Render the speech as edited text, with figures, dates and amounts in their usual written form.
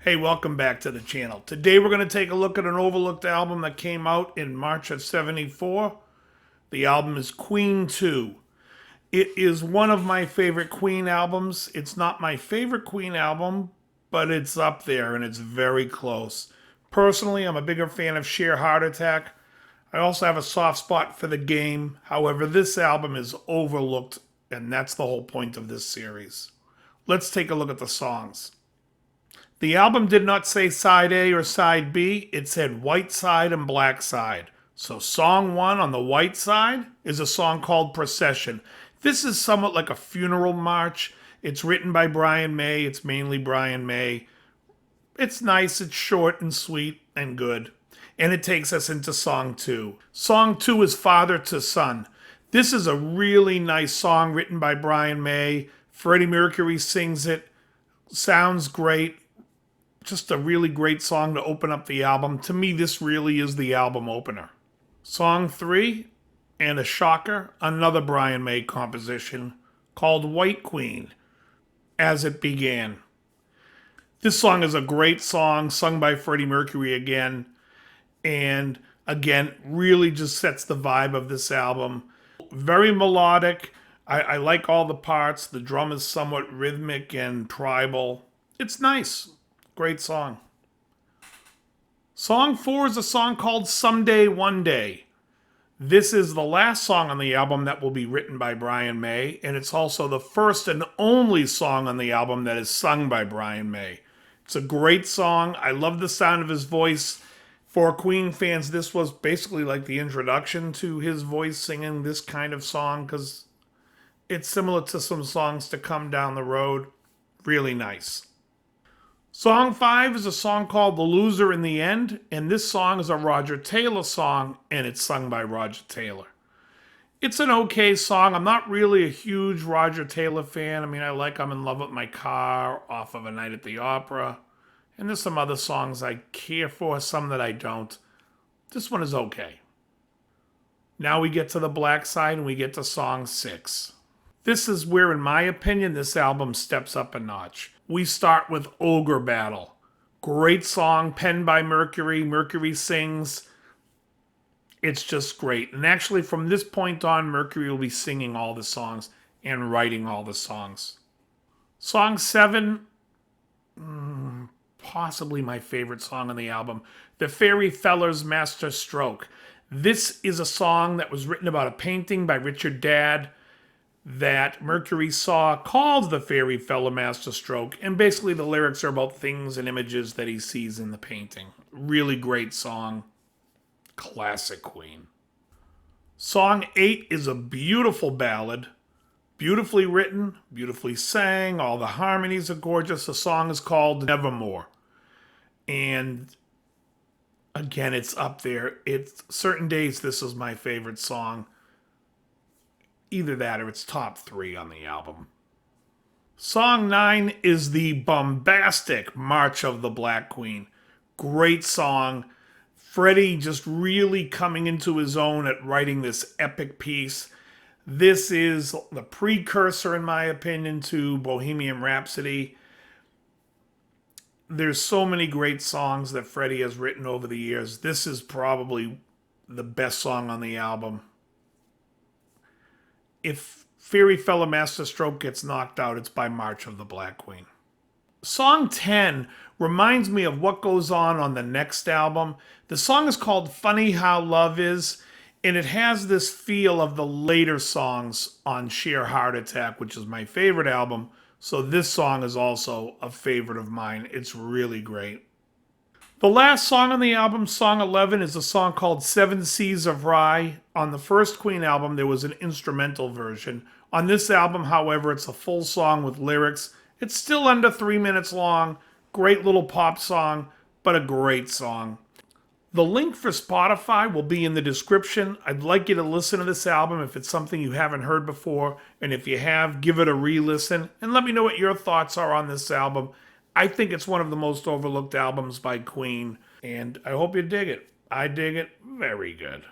Hey, welcome back to the channel. Today we're going to take a look at an overlooked album that came out in March of '74. The album is Queen 2. It is one of my favorite Queen albums. It's not my favorite Queen album, but it's up there and it's very close. Personally, I'm a bigger fan of Sheer Heart Attack. I also have a soft spot for the game. However, this album is overlooked, and that's the whole point of this series. Let's take a look at the songs. The album did not say side A or side B, it said white side and black side. So, song one on the white side is a song called Procession. This is somewhat like a funeral march. It's written by Brian May, it's mainly Brian May. It's nice, it's short and sweet and good. And it takes us into song two. Song two is Father to Son. This is a really nice song written by Brian May. Freddie Mercury sings it. Sounds great. Just a really great song to open up the album. To me, this really is the album opener. Song three, and a shocker, another Brian May composition called White Queen, As It Began. This song is a great song, sung by Freddie Mercury again, and again, really just sets the vibe of this album. Very melodic. I like all the parts. The drum is somewhat rhythmic and tribal. It's nice. Great song. Song four is a song called Someday One Day. This is the last song on the album that will be written by Brian May, and it's also the first and only song on the album that is sung by Brian May. It's a great song. I love the sound of his voice. For Queen fans, this was basically like the introduction to his voice singing this kind of song because it's similar to some songs to come down the road. Really nice. Song 5 is a song called The Loser in the End, and this song is a Roger Taylor song, and it's sung by Roger Taylor. It's an okay song. I'm not really a huge Roger Taylor fan. I mean, I like I'm in Love with My Car, Off of a Night at the Opera, and there's some other songs I care for, some that I don't. This one is okay. Now we get to the black side, and we get to song 6. This is where, in my opinion, this album steps up a notch. We start with Ogre Battle. Great song, penned by Mercury. Mercury sings. It's just great. And actually, from this point on, Mercury will be singing all the songs and writing all the songs. Song 7, possibly my favorite song on the album, The Fairy Feller's Master Stroke. This is a song that was written about a painting by Richard Dadd that Mercury saw called The Fairy Feller Master Stroke, and basically the lyrics are about things and images that he sees in the painting. Really great song. Classic Queen. Song 8 is a beautiful ballad. Beautifully written, beautifully sang, all the harmonies are gorgeous. The song is called Nevermoor. And again, it's up there. It's certain days this is my favorite song. Either that or it's top 3 on the album. Song 9 is the bombastic March of the Black Queen. Great song. Freddie just really coming into his own at writing this epic piece. This is the precursor, in my opinion, to Bohemian Rhapsody. There's so many great songs that Freddie has written over the years. This is probably the best song on the album. If Fairy Feller Master Stroke gets knocked out, it's by March of the Black Queen. Song 10 reminds me of what goes on the next album. The song is called Funny How Love Is, and it has this feel of the later songs on Sheer Heart Attack, which is my favorite album. So this song is also a favorite of mine. It's really great. The last song on the album, song 11, is a song called Seas of Rye. On the first Queen album, there was an instrumental version. On this album, however, it's a full song with lyrics. It's still under 3 minutes long. Great little pop song, but a great song. The link for Spotify will be in the description. I'd like you to listen to this album if it's something you haven't heard before. And if you have, give it a re-listen. And let me know what your thoughts are on this album. I think it's one of the most overlooked albums by Queen, and I hope you dig it. I dig it very good.